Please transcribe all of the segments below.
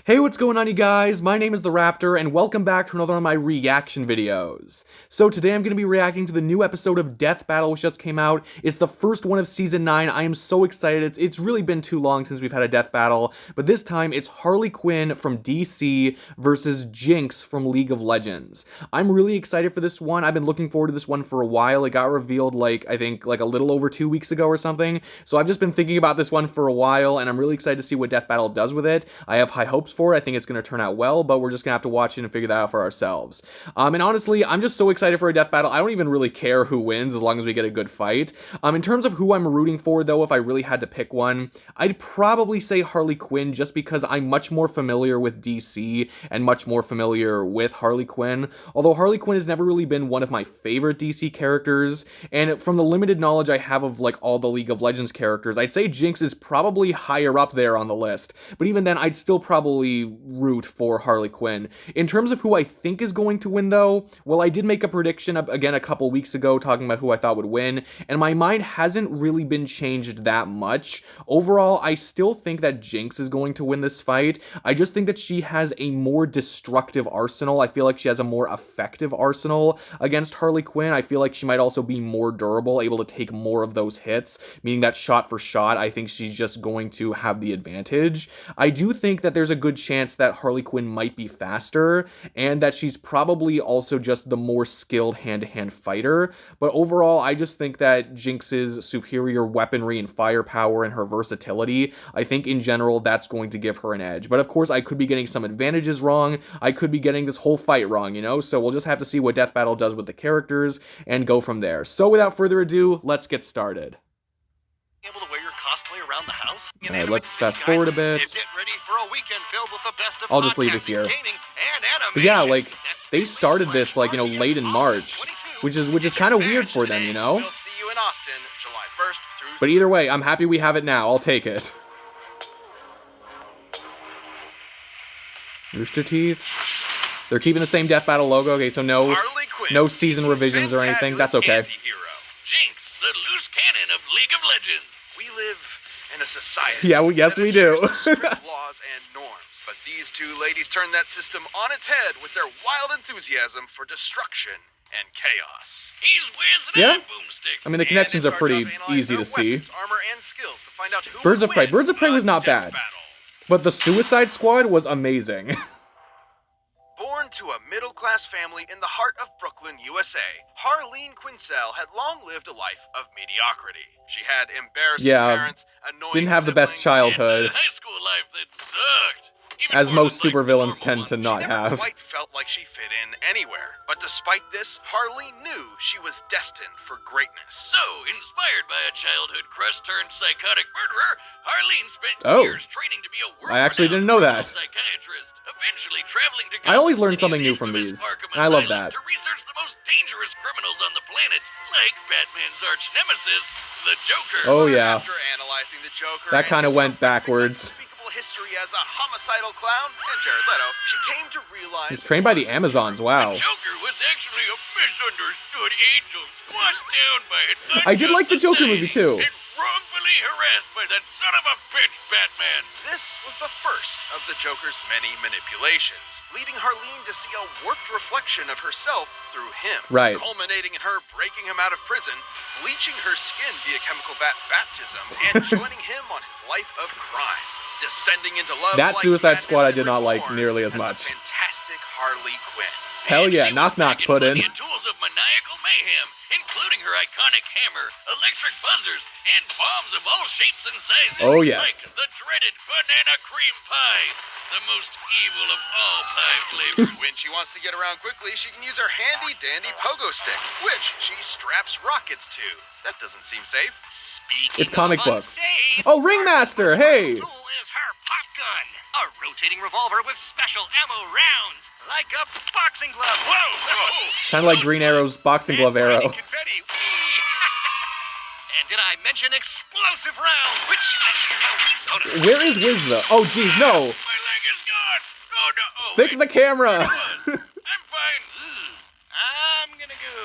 Hey, what's going on, you guys? My name is the Raptor, and welcome back to another one of my reaction videos. So today I'm going to be reacting to the new episode of Death Battle, which just came out. It's the first one of Season 9. I am so excited. It's really been too long since we've had a Death Battle, but this time it's Harley Quinn from DC versus Jinx from League of Legends. I'm really excited for this one. I've been looking forward to this one for a while. It got revealed, I think a little over 2 weeks ago or something. So I've just been thinking about this one for a while, and I'm really excited to see what Death Battle does with it. I have high hopes for it. I think it's going to turn out well, but we're just going to have to watch it and figure that out for ourselves. And honestly, I'm just so excited for a Death Battle. I don't even really care who wins as long as we get a good fight. In terms of who I'm rooting for, though, if I really had to pick one, I'd probably say Harley Quinn, just because I'm much more familiar with DC and much more familiar with Harley Quinn. Although Harley Quinn has never really been one of my favorite DC characters, and from the limited knowledge I have of all the League of Legends characters, I'd say Jinx is probably higher up there on the list. But even then, I'd still probably root for Harley Quinn. In terms of who I think is going to win, though, well, I did make a prediction again a couple weeks ago talking about who I thought would win, and my mind hasn't really been changed that much. Overall, I still think that Jinx is going to win this fight. I just think that she has a more destructive arsenal. I feel like she has a more effective arsenal against Harley Quinn. I feel like she might also be more durable, able to take more of those hits, meaning that shot for shot, I think she's just going to have the advantage. I do think that there's a good chance that Harley Quinn might be faster, and that she's probably also just the more skilled hand-to-hand fighter, but overall, I just think that Jinx's superior weaponry and firepower and her versatility, I think in general that's going to give her an edge. But of course, I could be getting some advantages wrong, I could be getting this whole fight wrong, so we'll just have to see what Death Battle does with the characters and go from there. So without further ado, let's get started. Able to wear your cosplay around the house? Alright, let's fast forward a bit. Get ready for a weekend filled with the best of I'll just leave it here. But yeah, they started this late in March, which is kind of weird for them, We'll see you in Austin, July 1st through. But either way, I'm happy we have it now. I'll take it. Rooster Teeth. They're keeping the same Death Battle logo. Okay, so no season revisions or anything. That's okay. Jinx, the loose cannon of League of Legends. We live in a society. Yeah, yes, we do. Strict laws and norms, but these two ladies turn that system on its head with their wild enthusiasm for destruction and chaos. He's whizzing a boomstick. I mean, the connections are pretty easy to see. Armor and skills to find out who Birds of Prey. Birds of Prey was not bad, but the Suicide Squad was amazing. Born to a middle-class family in the heart of Brooklyn, USA, Harleen Quinzel had long lived a life of mediocrity. She had embarrassing parents, annoying didn't have the best childhood, and a high school life that sucked. As most supervillains tend to not have. She never quite felt like she fit in anywhere. But despite this, Harleen knew she was destined for greatness. So, inspired by a childhood crush turned psychotic murderer, Harleen spent years training to be a I actually didn't know that. Psychiatrist, eventually traveling to I always learn something new from these. I love that. To research the most dangerous criminals on the planet, like Batman's arch nemesis, the Joker. Oh yeah. After analyzing the Joker, that kind of went backwards. History as a homicidal clown and Jared Leto, she came to realize he's trained by the Amazons. Wow. The Joker was actually a misunderstood angel squashed down by an I did like the Joker movie too. And wrongfully harassed by that son of a bitch Batman. This was the first of the Joker's many manipulations, leading Harleen to see a warped reflection of herself through him. Right. Culminating in her breaking him out of prison, bleaching her skin via chemical baptism, and joining him on his life of crime. Descending into love. That Suicide Squad I did not like nearly as much. Fantastic Harley Quinn. Hell yeah, knock knock put in. Tools of maniacal mayhem, including her iconic hammer, electric buzzers, and bombs of all shapes and sizes. Oh yes. Like the dreaded banana cream pie, the most evil of all pie flavors. When she wants to get around quickly, she can use her handy dandy pogo stick, which she straps rockets to. That doesn't seem safe. Speaking it's comic books. Unsafe, oh, Ringmaster, hey! Tool is her pop gun, a rotating revolver with special ammo rounds, like a boxing glove. Whoa! Kind of like Green Arrow's boxing glove arrow. Confetti. And did I mention explosive rounds? Which where is Wiz though? Oh jeez, no! My leg is gone. Oh no! Oh, fix the camera. I'm fine. I'm gonna go.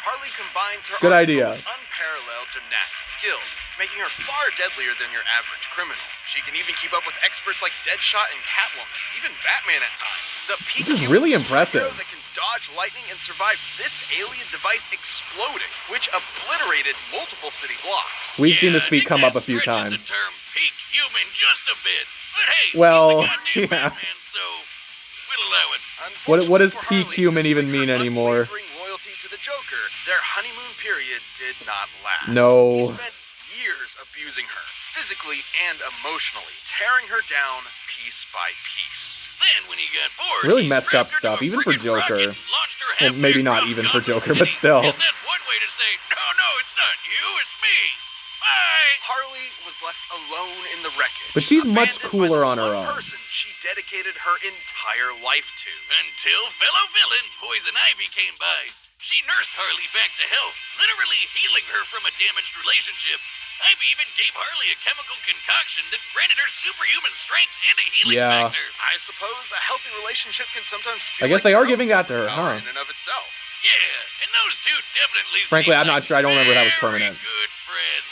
Harley combines her good idea. Unparalleled gymnastics. multifaceted skills, making her far deadlier than your average criminal. She can even keep up with experts like Deadshot and Catwoman, even Batman at times. The peak Which is really impressive. that can dodge lightning and survive this alien device exploding, which obliterated multiple city blocks. We've seen this feat come up a few times. The term peak human just a bit. But hey, Well, he's the yeah. goddamn Batman, so we'll allow it. What does For peak Harley, human even despite mean her anymore? unwavering loyalty to the Joker, their honeymoon period did not last. No. He spent years abusing her, physically and emotionally, tearing her down piece by piece. Then when he got bored, Really he messed up strapped her stuff, to a even for friggin' Joker. rocket and launched her Well, maybe halfway not across even for Gotham Joker, but City. still. Guess that's one way to say, no, it's not you, it's me. Bye. Harley was left alone in the wreckage. But she's much abandoned cooler by on the her one own. person she dedicated her entire life to. Until fellow villain Poison Ivy came by. She nursed Harley back to health, literally healing her from a damaged relationship. Ivy even gave Harley a chemical concoction that granted her superhuman strength and a healing Yeah. factor. I suppose a healthy relationship can sometimes feel I guess like they are your own giving that to her, superpower huh? in and of itself. Yeah, and those two definitely Frankly, seem I'm not like sure. I don't remember that was very permanent. good friends.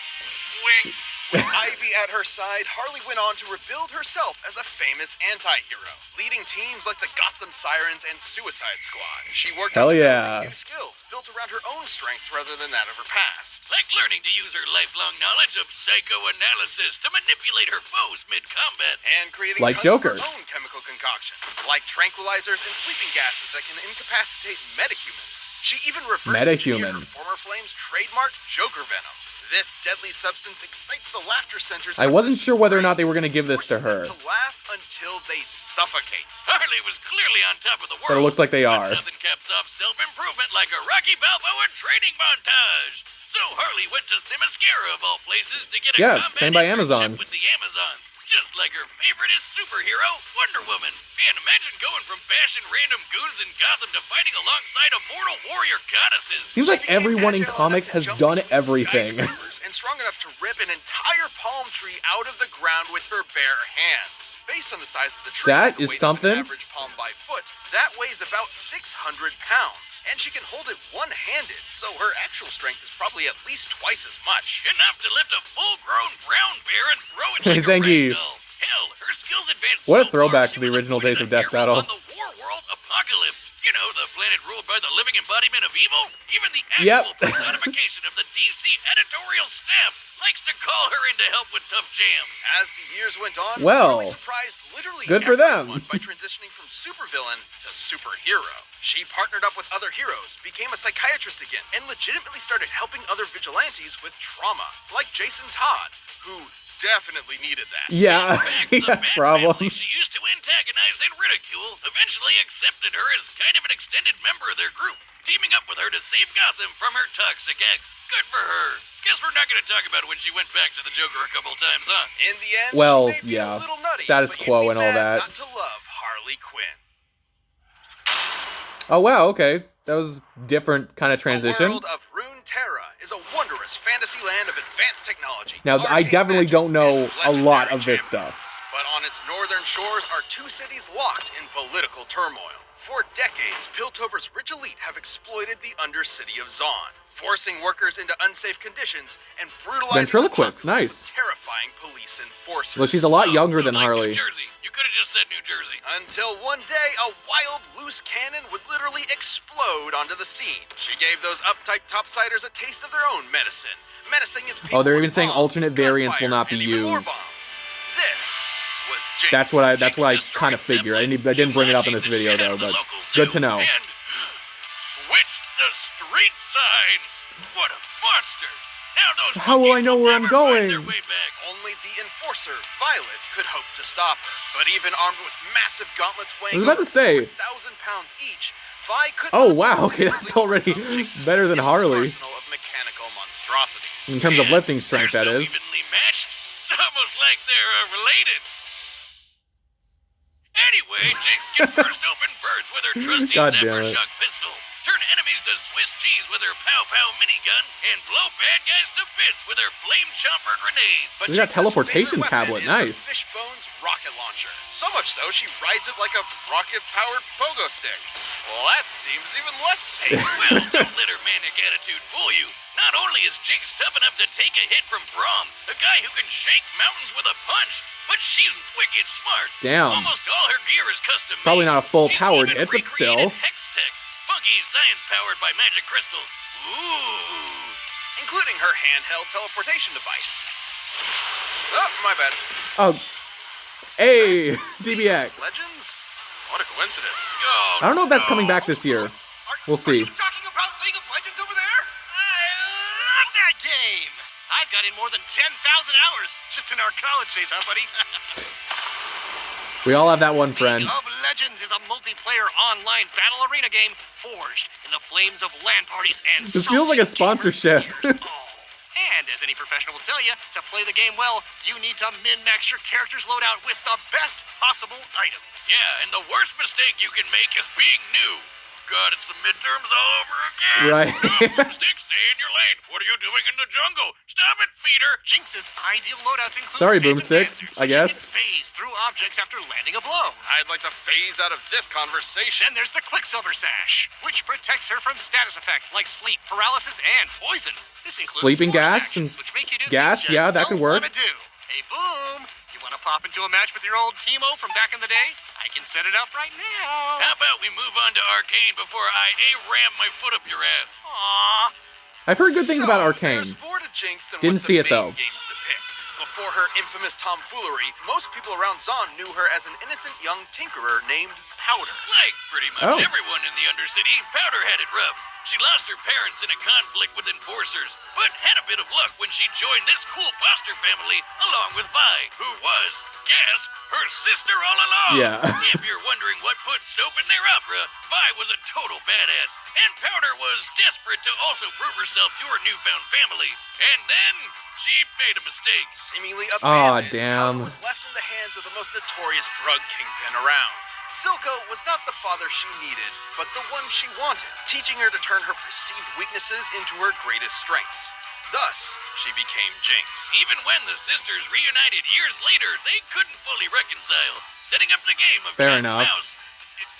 Wink. With Ivy at her side, Harley went on to rebuild herself as a famous anti-hero, leading teams like the Gotham Sirens and Suicide Squad. She worked Hell on yeah. developing new skills built around her own strengths rather than that of her past. Like learning to use her lifelong knowledge of psychoanalysis to manipulate her foes mid-combat. And creating Like tons Joker. of her own chemical concoctions, like tranquilizers and sleeping gases that can incapacitate metahumans. She even reversed engineered her Metahumans. former Flame's trademark Joker Venom. This deadly substance excites the laughter centers. I of wasn't her sure whether or not they brain, were going to give this to forces them her. to laugh until they suffocate. Harley was clearly on top of the world. But it looks like they but are. nothing caps off self-improvement like a Rocky Balboa training montage. So Harley went to Themyscira of all places to get a Yeah, combat trained by internship Amazons. with the Amazons. Just like her favoriteest superhero, Wonder Woman. And imagine going from bashing random goons in Gotham to fighting alongside immortal warrior goddesses. Seems like She became everyone in agile comics enough to has jump done between everything. skyscrapers and strong enough to rip an entire palm tree out of the ground with her bare hands. Based on the size of the tree, That the is weight of something. an average palm by foot, that weighs about 600 pounds. And she can hold it one-handed, so her actual strength is probably at least twice as much. Enough to lift a full-grown brown bear and throw it like Zangief. a ragdoll. Hell, her skills advanced What a so throwback to far, she the was original appointed days of a Death hero Battle. On the War World Apocalypse. You know, the planet ruled by the living embodiment of evil. Even the Yep. actual personification of the DC editorial staff likes to call her in to help with tough jams. As the years went on, Well, Harley surprised literally good for them. everyone by transitioning from supervillain to superhero. She partnered up with other heroes, became a psychiatrist again, and legitimately started helping other vigilantes with trauma, like Jason Todd, who definitely needed that. Yeah, In fact, he the has Bat problems. family she used to antagonize and ridicule eventually accepted her as kind of an extended member of their group, teaming up with her to save Gotham from her toxic ex. Good for her. Guess we're not going to talk about when she went back to the Joker a couple times, huh? In the end, Well, she may be yeah, a little nutty, status but quo you'd be and all mad that. Not to love Harley Quinn. Oh wow, okay. That was different kind of The transition. world of Runeterra is a wondrous fantasy land of advanced technology. Now, I arcane definitely magics, don't know and a lot legendary of this champions. stuff. But on its northern shores are two cities locked in political turmoil. For decades, Piltover's rich elite have exploited the undercity of Zaun, forcing workers into unsafe conditions and brutalizing Ventriloquist, the populace nice. with terrifying police enforcers. Well, she's a lot younger So than like Harley. New Jersey. You could have just said New Jersey. Until one day, a wild, loose cannon would literally explode onto the scene. She gave those uptight topsiders a taste of their own medicine, menacing its people Oh, they're with even saying bombs, alternate variants will gunfire, not be and even more used. bombs. This was Jinx. That's what I Jinx kind of destroyed figured. I zeppelins, didn't bring it up in this Jumanji'd the video shit out though, of the but local good zoo to know. And switched the street signs. What a monster! Now those How will I monkeys know where I'm never find their going? way back. Only the enforcer, Violet, could hope to stop her. But even armed with massive gauntlets I weighing was about to say. 4,000 pounds each, Vi could Oh not wow, okay, that's already overcome Jinx's better than immense Harley. arsenal of mechanical monstrosities. In terms of Man, lifting strength, they're that so is. evenly matched. It's almost like they're related. Anyway, Jinx can burst open birds with her trusty God damn Zephyr it. Shock pistol, turn enemies to Swiss cheese with her pow-pow minigun, and blow bad guys to bits with her flame chomper grenades. But We got Jinx's teleportation favorite weapon tablet, is her nice. Fishbone's rocket launcher. So much so, she rides it like a rocket-powered pogo stick. Well, that seems even less safe. Well, don't let her manic attitude fool you. Not only is Jinx tough enough to take a hit from Braum, a guy who can shake mountains with a punch, but she's wicked smart. Damn. Almost all her gear is custom made. Probably not a full She's powered even hit, but still. recreated Hex tech, funky science powered by magic crystals. Ooh. Including her handheld teleportation device. Oh, my bad. Oh. Hey, DBX. Legends? What a coincidence. Oh, I don't know if that's coming back this year. We'll see. Are you talking about League of Legends over there? I love that game. I've got in more than 10,000 hours just in our college days, huh, buddy? We all have that one friend. League of Legends is a multiplayer online battle arena game forged in the flames of LAN parties and This feels like a salty gamer sponsorship. tears. Oh. And as any professional will tell you, to play the game well, you need to min-max your character's loadout with the best possible items. Yeah, and the worst mistake you can make is being new. God, it's the midterms all over again. Right. No, Boomstick, stay in your lane. What are you doing in the jungle? Stop it, feeder. Jinx's ideal loadouts include Sorry, Phantom Boomstick, Dancer, I so she guess. can phase through objects after landing a blow. I'd like to phase out of this conversation. Then there's the Quicksilver Sash, which protects her from status effects like sleep, paralysis, and poison. This includes Sleeping forced gas actions, and which make you do gas, things you yeah, that could don't work. wanna do. Hey, Boom, you want to pop into a match with your old Teemo from back in the day? I can set it up right now. How about we move on to Arcane before I ram my foot up your ass? Aww. I've heard good things about So, Arcane. there's more to Jinx than Didn't what see the it, though. main games depict. Before her infamous tomfoolery, most people around Zon knew her as an innocent young tinkerer named Powder. Like pretty much Oh. everyone in the Undercity, Powder had it rough. She lost her parents in a conflict with enforcers, but had a bit of luck when she joined this cool foster family along with Vi, who was, guess, her sister all along. Yeah. If you're wondering what put soap in their opera, Vi was a total badass, and Powder was desperate to also prove herself to her newfound family. And then she made a mistake. Seemingly Aw, abandoned, damn. Powder was left in the hands of the most notorious drug kingpin around. Silco was not the father she needed, but the one she wanted, teaching her to turn her perceived weaknesses into her greatest strengths. Thus, she became Jinx. Even when the sisters reunited years later, they couldn't fully reconcile, setting up the game of Fair cat and enough. mouse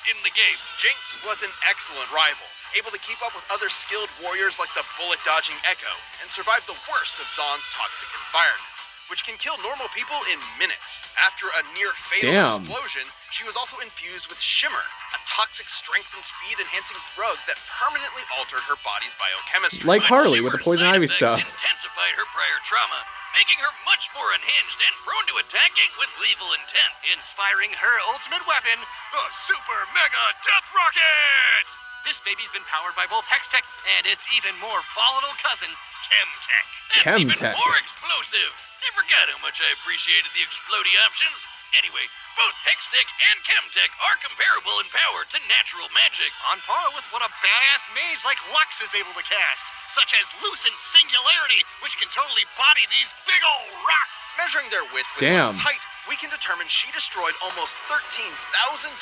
in the game. Jinx was an excellent rival, able to keep up with other skilled warriors like the bullet-dodging Echo, and survive the worst of Zon's toxic environments, which can kill normal people in minutes. After a near-fatal Damn. explosion, she was also infused with Shimmer, a toxic strength and speed-enhancing drug that permanently altered her body's biochemistry. Like But Harley with the Shimmer's poison side ivy effects stuff. intensified her prior trauma, making her much more unhinged and prone to attacking with lethal intent. Inspiring her ultimate weapon, the Super Mega Death Rocket! This baby's been powered by both Hextech and its even more volatile cousin, Chemtech. That's even Chemtech. more explosive. I forgot how much I appreciated the explodey options. Anyway, both Hextech and Chemtech are comparable in power to natural magic. On par with what a badass mage like Lux is able to cast, such as Lucent Singularity, which can totally body these big ol' rocks. Measuring their width with Damn. one's height, we can determine she destroyed almost 13,000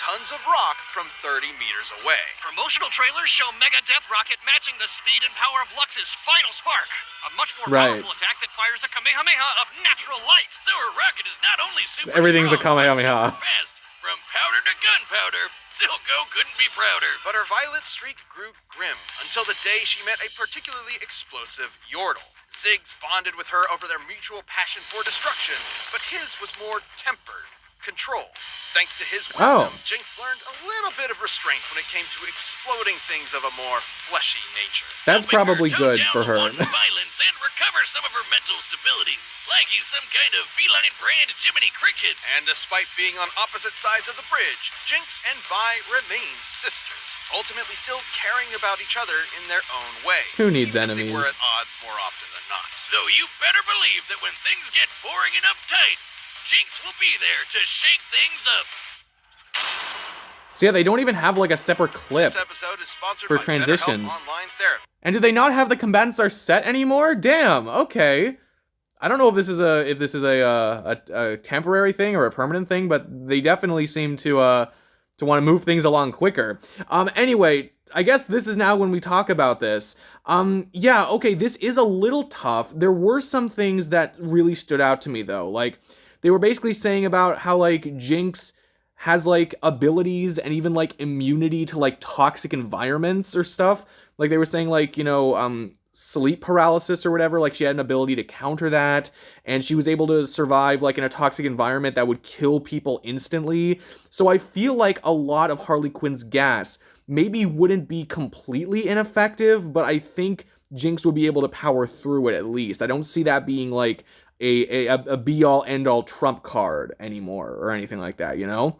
tons of rock from 30 meters away. Promotional trailers show Mega Death Rocket matching the speed and power of Lux's Final Spark, a much more Right. powerful attack that fires a Kamehameha of natural light. So her rocket is not only super Everything's a strong, but Kamehameha. super fast. From powder to gunpowder, Silco couldn't be prouder. But her violet streak grew grim until the day she met a particularly explosive Yordle. Ziggs bonded with her over their mutual passion for destruction, but his was more tempered. Control. Thanks to his wisdom, Oh. Jinx learned a little bit of restraint when it came to exploding things of a more fleshy nature. That's Helping her probably tone good down for the her. wanton violence and recover some of her mental stability, like he's some kind of feline brand Jiminy Cricket. And despite being on opposite sides of the bridge, Jinx and Vi remained sisters, ultimately still caring about each other in their own way. Who needs even if enemies? They were at odds more often than not. Though you better believe that when things get boring and uptight, Jinx will be there to shake things up. So yeah, they don't even have like a separate clip. This episode is sponsored for by transitions. BetterHelp Online Therapy. And do they not have the combatants are set anymore? Damn. Okay. I don't know if this is a temporary thing or a permanent thing, but they definitely seem to to want to move things along quicker. Anyway, I guess this is now when we talk about this. Yeah, okay, this is a little tough. There were some things that really stood out to me, though. Like, they were basically saying about how, like, Jinx has, like, abilities and even, like, immunity to, like, toxic environments or stuff. Like, they were saying, like, you know, sleep paralysis or whatever, like, she had an ability to counter that, and she was able to survive, like, in a toxic environment that would kill people instantly. So I feel like a lot of Harley Quinn's gas maybe wouldn't be completely ineffective, but I think Jinx would be able to power through it at least. I don't see that being, like, a be-all, end-all trump card anymore, or anything like that, you know?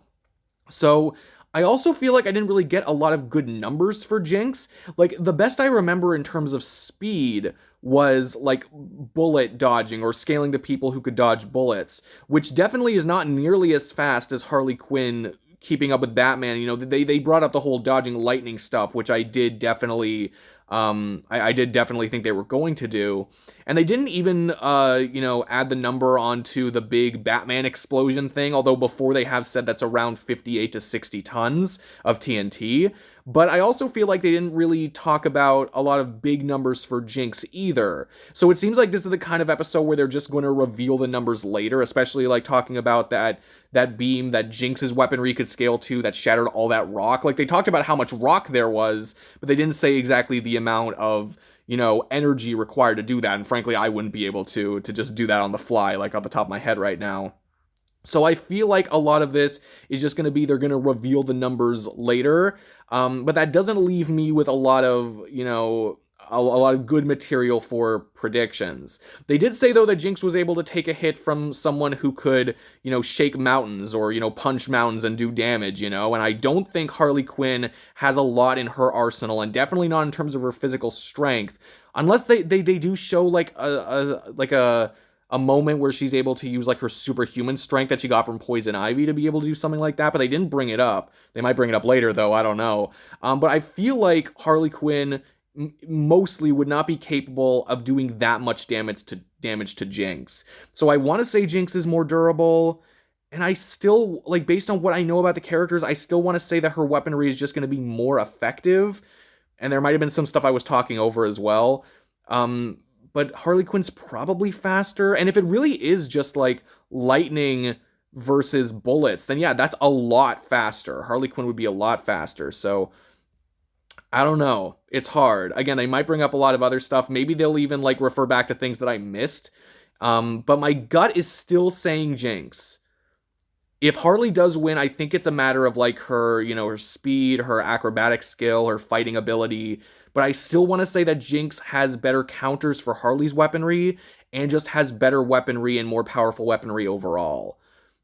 So I also feel like I didn't really get a lot of good numbers for Jinx. Like, the best I remember in terms of speed was, like, bullet dodging, or scaling to people who could dodge bullets, which definitely is not nearly as fast as Harley Quinn keeping up with Batman. You know, they brought up the whole dodging lightning stuff, which I did definitely, I did definitely think they were going to do. And they didn't even, you know, add the number onto the big Batman explosion thing, although before they have said that's around 58 to 60 tons of TNT. But I also feel like they didn't really talk about a lot of big numbers for Jinx either. So it seems like this is the kind of episode where they're just going to reveal the numbers later, especially like talking about that beam that Jinx's weaponry could scale to that shattered all that rock. Like, they talked about how much rock there was, but they didn't say exactly the amount of, you know, energy required to do that. And frankly, I wouldn't be able to just do that on the fly, like, off the top of my head right now. So I feel like a lot of this is just going to be, they're going to reveal the numbers later. But that doesn't leave me with a lot of, you know, a lot of good material for predictions. They did say, though, that Jinx was able to take a hit from someone who could, you know, shake mountains or, you know, punch mountains and do damage, you know, and I don't think Harley Quinn has a lot in her arsenal, and definitely not in terms of her physical strength, unless they do show, like, a moment where she's able to use, like, her superhuman strength that she got from Poison Ivy to be able to do something like that, but they didn't bring it up. They might bring it up later, though, I don't know. But I feel like Harley Quinn mostly would not be capable of doing that much damage to Jinx. So I want to say Jinx is more durable, and I still, like, based on what I know about the characters, I still want to say that her weaponry is just going to be more effective, and there might have been some stuff I was talking over as well. But Harley Quinn's probably faster, and if it really is just, like, lightning versus bullets, then yeah, that's a lot faster. Harley Quinn would be a lot faster, so I don't know. It's hard. Again, they might bring up a lot of other stuff. Maybe they'll even, like, refer back to things that I missed. But my gut is still saying Jinx. If Harley does win, I think it's a matter of, like, her, you know, her speed, her acrobatic skill, her fighting ability. But I still want to say that Jinx has better counters for Harley's weaponry, and just has better weaponry and more powerful weaponry overall.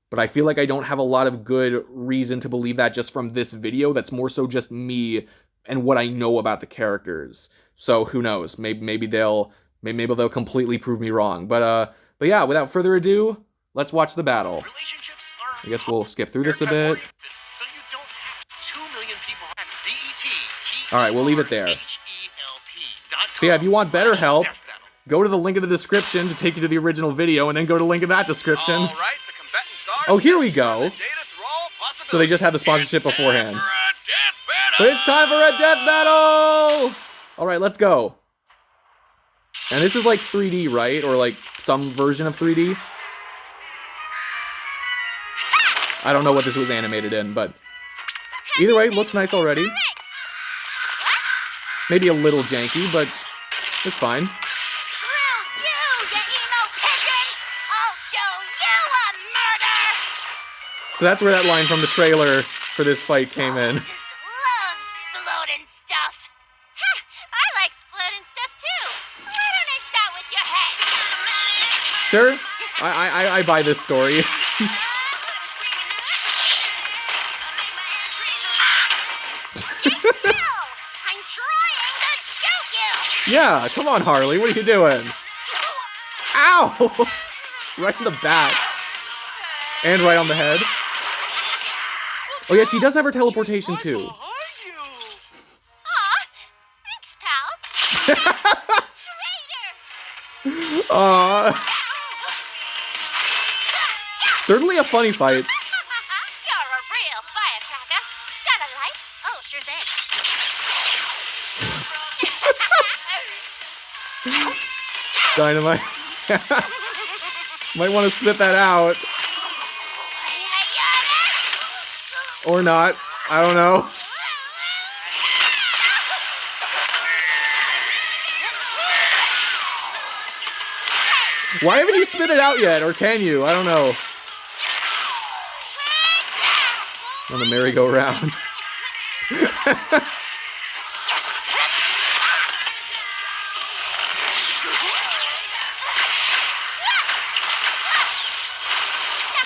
But I feel like I don't have a lot of good reason to believe that just from this video. That's more so just me and what I know about the characters. So who knows? Maybe they'll completely prove me wrong. But yeah, without further ado, let's watch the battle. I guess we'll skip through this a bit. All right, we'll leave it there. So yeah, if you want better help, go to the link in the description to take you to the original video, and then go to the link in that description. All right, the combatants are Oh, here we go. data through all So they just had the sponsorship beforehand. Death But it's time for a death battle! Alright, let's go. And this is like 3D, right? Or like some version of 3D? I don't know what this was animated in, but either way, looks nice already. Maybe a little janky, but it's fine. So that's where that line from the trailer for this fight came in. Just love exploding stuff. I like exploding stuff too. Why don't I start with your head? Sure, I buy this story. I'm trying to shoot you. Yeah, come on, Harley, what are you doing? Ow! Right in the back. And right on the head. Oh yeah, she does have her teleportation too. Aw, thanks, pal. Traitor. Certainly a funny fight. You're a real firecracker. got a light? Oh, sure thing. Dynamite. Might want to spit that out. Or not. I don't know. Why haven't you spit it out yet? Or can you? I don't know. On the merry-go-round.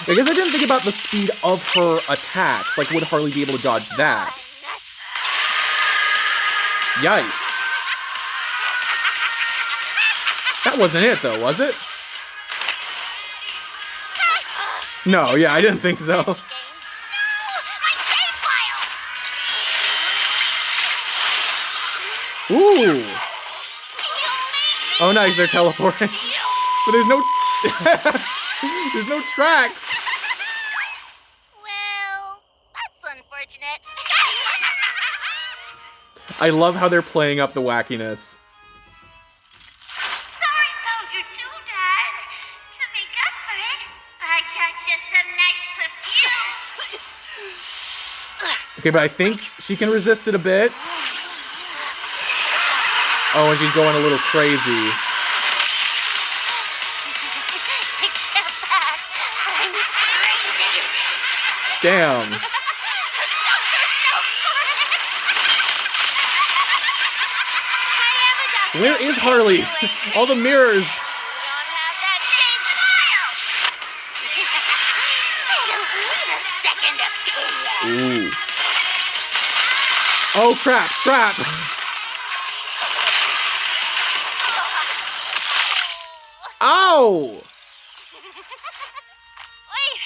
I guess I didn't think about the speed of her attacks. Like, would Harley be able to dodge that? Yikes. That wasn't it, though, was it? No, yeah, I didn't think so. Ooh. Oh, nice, they're teleporting. But there's no... there's no tracks. Well, that's unfortunate. I love how they're playing up the wackiness. Sorry told you too, Dad. To make up for it, I got you some nice perfume. Okay, but I think she can resist it a bit. Oh, and she's going a little crazy. Take that back. I'm crazy. Damn. Where is Harley? All the mirrors. You don't have that same smile. I don't need a second opinion. Ooh. Oh, crap, crap. Ow! Wait,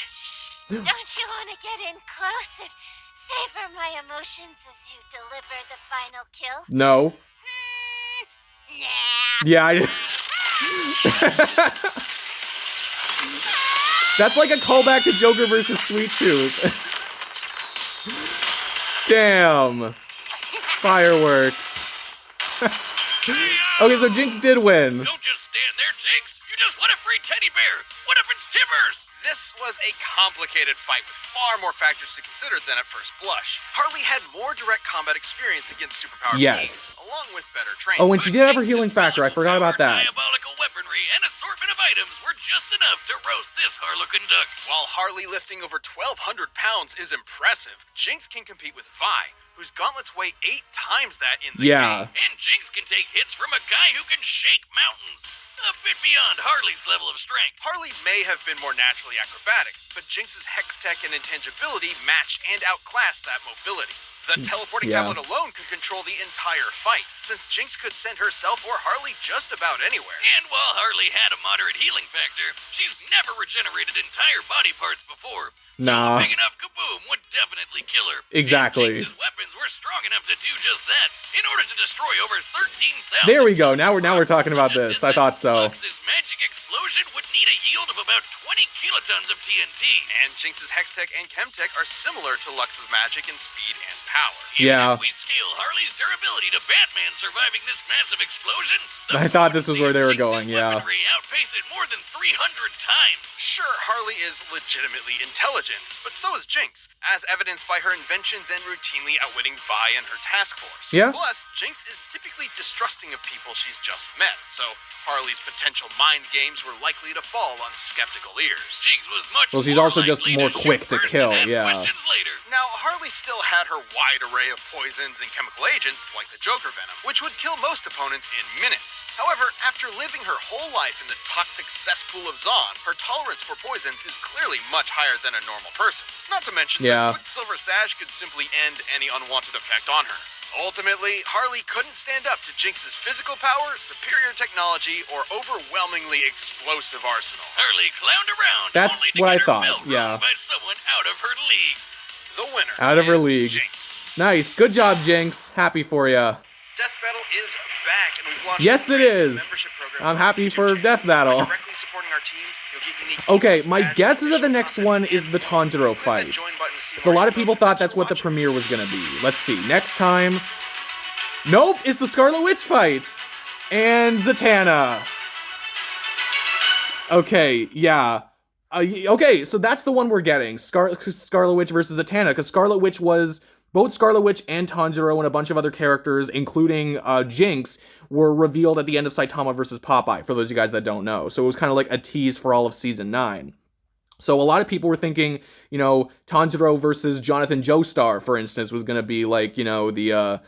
don't you want to get in close and savor my emotions as you deliver the final kill? No. Nah. Yeah, I... That's like a callback to Joker versus Sweet Tooth. Damn. Fireworks. Okay, so Jinx did win. Don't just stand there, Jinx. You just want a free teddy bear. What if it's Timbers? This was a complicated fight with far more factors to consider than at first blush. Harley had more direct combat experience against superpowered Yes. beings, along with better training. Oh, and she did have her healing factor. I forgot about that. Diabolical weaponry and assortment of items were just enough to roast this Harlequin duck. While Harley lifting over 1,200 pounds is impressive, Jinx can compete with Vi, whose gauntlets weigh 8 times that in the Yeah. game. And Jinx can take hits from a guy who can shake mountains. A bit beyond Harley's level of strength. Harley may have been more naturally acrobatic, but Jinx's hex tech and intangibility matched and outclassed that mobility. The teleporting Yeah. tablet alone could control the entire fight, since Jinx could send herself or Harley just about anywhere. And while Harley had a moderate healing factor, she's never regenerated entire body parts before. Nah. So a big enough kaboom would definitely kill her. Exactly. And Jinx's weapons were strong enough to do just that, in order to destroy over 13,000. There we go. Now we're talking about this. I thought so. Lux's magic explosion would need a yield of about 20 kilotons of TNT. And Jinx's hex tech and chem tech are similar to Lux's magic in speed and power. Yeah. Even if we scale Harley's durability to Batman surviving this massive explosion, the I thought this was where they were Jinx's going, yeah. weaponry outpace it more than 300 times. Sure, Harley is legitimately intelligent, but so is Jinx, as evidenced by her inventions and routinely outwitting Vi and her task force. Yeah. Plus, Jinx is typically distrusting of people she's just met, so Harley's potential mind games were likely to fall on skeptical ears. Jinx was much Well, she's more also just likely more to quick shoot to first kill, and ask yeah. questions later. Now, Harley still had her wide array of poisons and chemical agents, like the Joker venom, which would kill most opponents in minutes. However, after living her whole life in the toxic cesspool of Zon, her tolerance for poisons is clearly much higher than a normal person. Not to mention Yeah. that Quicksilver Sash could simply end any unwanted effect on her. Ultimately, Harley couldn't stand up to Jinx's physical power, superior technology, or overwhelmingly explosive arsenal. Harley clowned around That's only to what I get her thought, bell rung yeah. by someone out of her league. The winner Out of her is league. Jinx. Nice. Good job, Jinx. Happy for ya. Death Battle is back, and we've launched Yes, a it great is. membership program I'm on our happy YouTube for channel. Death Battle. By directly supporting our team, you'll get unique Okay, my guess is that the next one is the Tanjiro fight. So a lot of people thought that's what the premiere was gonna be. Let's see, next time... Nope, it's the Scarlet Witch fight! And Zatanna. Okay, yeah. Okay, so that's the one we're getting. Scarlet Witch versus Zatanna, because Scarlet Witch was... Both Scarlet Witch and Tanjiro and a bunch of other characters, including Jinx, were revealed at the end of Saitama vs. Popeye, for those of you guys that don't know. So it was kind of like a tease for all of Season 9. So a lot of people were thinking, you know, Tanjiro versus Jonathan Joestar, for instance, was going to be like, you know, the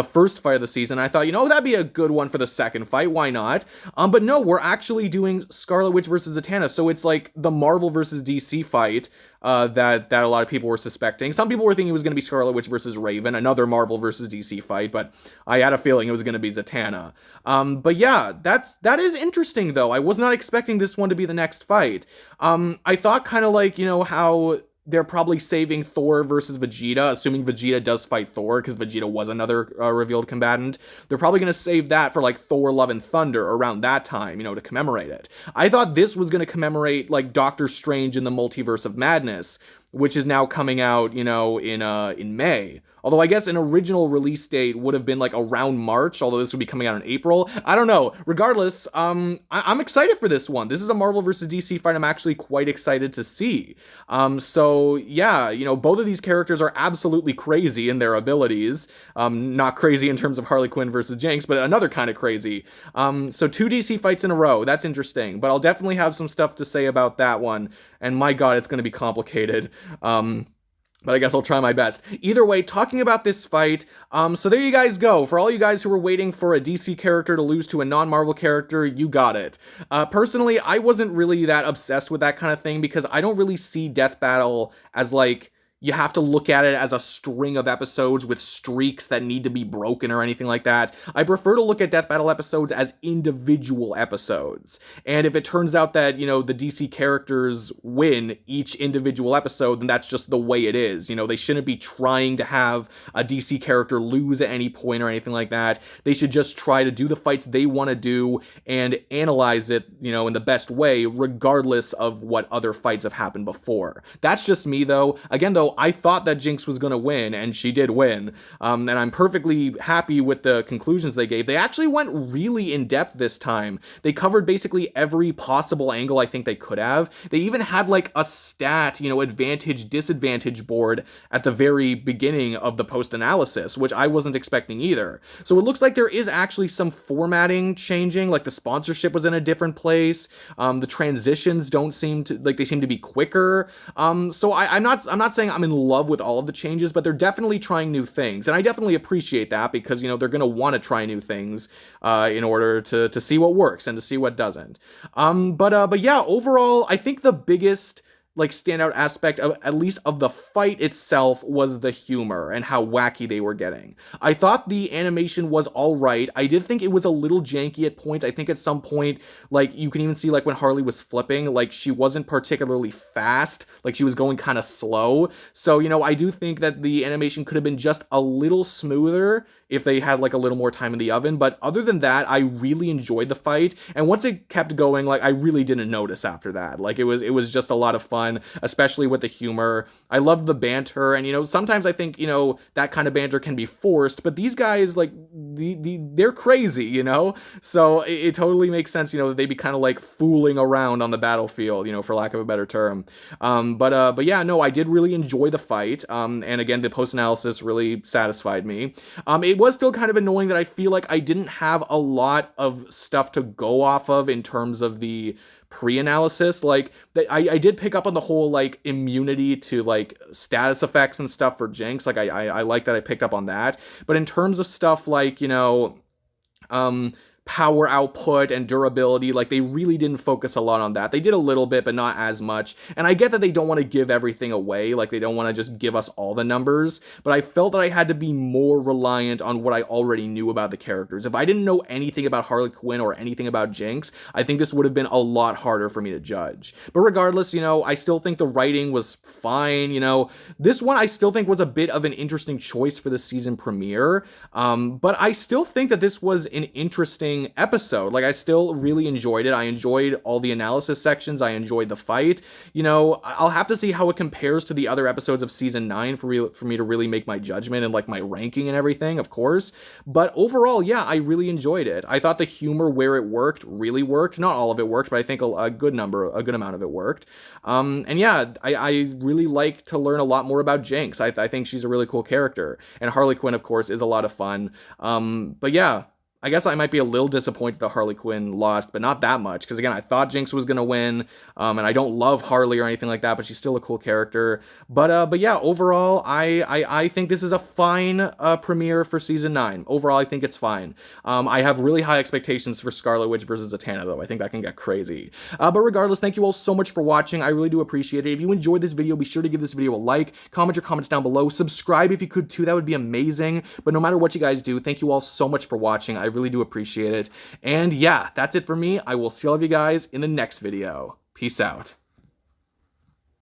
first fight of the season. I thought, you know, that'd be a good one for the second fight. Why not? But no, we're actually doing Scarlet Witch versus Zatanna. So it's like the Marvel versus DC fight that a lot of people were suspecting. Some people were thinking it was going to be Scarlet Witch versus Raven, another Marvel versus DC fight, but I had a feeling it was going to be Zatanna. But yeah, that is interesting though. I was not expecting this one to be the next fight. I thought kind of like, you know, how they're probably saving Thor versus Vegeta, assuming Vegeta does fight Thor, because Vegeta was another revealed combatant. They're probably going to save that for, like, Thor Love and Thunder around that time, you know, to commemorate it. I thought this was going to commemorate, like, Doctor Strange in the Multiverse of Madness, which is now coming out, you know, in May. Although I guess an original release date would have been like around March, although this would be coming out in April. I don't know. Regardless, I'm excited for this one. This is a Marvel versus DC fight I'm actually quite excited to see. So yeah, you know, both of these characters are absolutely crazy in their abilities. Not crazy in terms of Harley Quinn versus Jinx, but another kind of crazy. So 2 DC fights in a row. That's interesting. But I'll definitely have some stuff to say about that one. And my God, it's going to be complicated. But I guess I'll try my best. Either way, talking about this fight, so there you guys go. For all you guys who were waiting for a DC character to lose to a non-Marvel character, you got it. Personally, I wasn't really that obsessed with that kind of thing because I don't really see Death Battle as like... You have to look at it as a string of episodes with streaks that need to be broken or anything like that. I prefer to look at Death Battle episodes as individual episodes. And if it turns out that, you know, the DC characters win each individual episode, then that's just the way it is. You know, they shouldn't be trying to have a DC character lose at any point or anything like that. They should just try to do the fights they want to do and analyze it, you know, in the best way, regardless of what other fights have happened before. That's just me, though. Again, though, I thought that Jinx was going to win, and she did win. And I'm perfectly happy with the conclusions they gave. They actually went really in-depth this time. They covered basically every possible angle I think they could have. They even had like a stat, you know, advantage, disadvantage board at the very beginning of the post-analysis, which I wasn't expecting either. So it looks like there is actually some formatting changing, like the sponsorship was in a different place. The transitions don't seem to, like they seem to be quicker. So I'm not saying I'm in love with all of the changes, but they're definitely trying new things, and I definitely appreciate that because, you know, they're going to want to try new things in order to see what works and to see what doesn't. But yeah, overall, I think the biggest like standout aspect of at least of the fight itself was the humor and how wacky they were getting. I thought the animation was all right. I did think it was a little janky at points. I think at some point, like you can even see like when Harley was flipping, like she wasn't particularly fast, like she was going kind of slow. So, you know, I do think that the animation could have been just a little smoother if they had like a little more time in the oven. But other than that, I really enjoyed the fight. And once it kept going, like I really didn't notice after that. Like it was just a lot of fun, especially with the humor. I loved the banter. And, you know, sometimes I think, you know, that kind of banter can be forced, but these guys, like they're crazy, you know? So it totally makes sense, you know, that they'd be kind of like fooling around on the battlefield, you know, for lack of a better term. But yeah, no, I did really enjoy the fight. And again, the post-analysis really satisfied me. It was still kind of annoying that I feel like I didn't have a lot of stuff to go off of in terms of the pre-analysis. Like, I did pick up on the whole, like, immunity to, like, status effects and stuff for Jinx. Like, I like that I picked up on that. But in terms of stuff like, you know, power output and durability, like they really didn't focus a lot on that. They did a little bit, but not as much. And I get that they don't want to give everything away, like they don't want to just give us all the numbers, but I felt that I had to be more reliant on what I already knew about the characters. If I didn't know anything about Harley Quinn or anything about Jinx, I think this would have been a lot harder for me to judge. But regardless, you know, I still think the writing was fine. You know, this one I still think was a bit of an interesting choice for the season premiere, but I still think that this was an interesting entertaining episode. Like, I still really enjoyed it. I enjoyed all the analysis sections. I enjoyed the fight. You know, I'll have to see how it compares to the other episodes of season 9 for me to really make my judgment and like my ranking and everything, of course. But overall, yeah, I really enjoyed it. I thought the humor where it worked really worked. Not all of it worked, but I think a good amount of it worked. And yeah, I really like to learn a lot more about Jinx. I think she's a really cool character. And Harley Quinn, of course, is a lot of fun. But yeah, I guess I might be a little disappointed that Harley Quinn lost, but not that much. Because again, I thought Jinx was going to win. And I don't love Harley or anything like that, but she's still a cool character. But yeah, overall, I think this is a fine premiere for Season 9. Overall, I think it's fine. I have really high expectations for Scarlet Witch versus Zatanna, though. I think that can get crazy. But regardless, thank you all so much for watching. I really do appreciate it. If you enjoyed this video, be sure to give this video a like, comment your comments down below, subscribe if you could too. That would be amazing. But no matter what you guys do, thank you all so much for watching. I really do appreciate it. And yeah, that's it for me. I will see all of you guys in the next video. Peace out.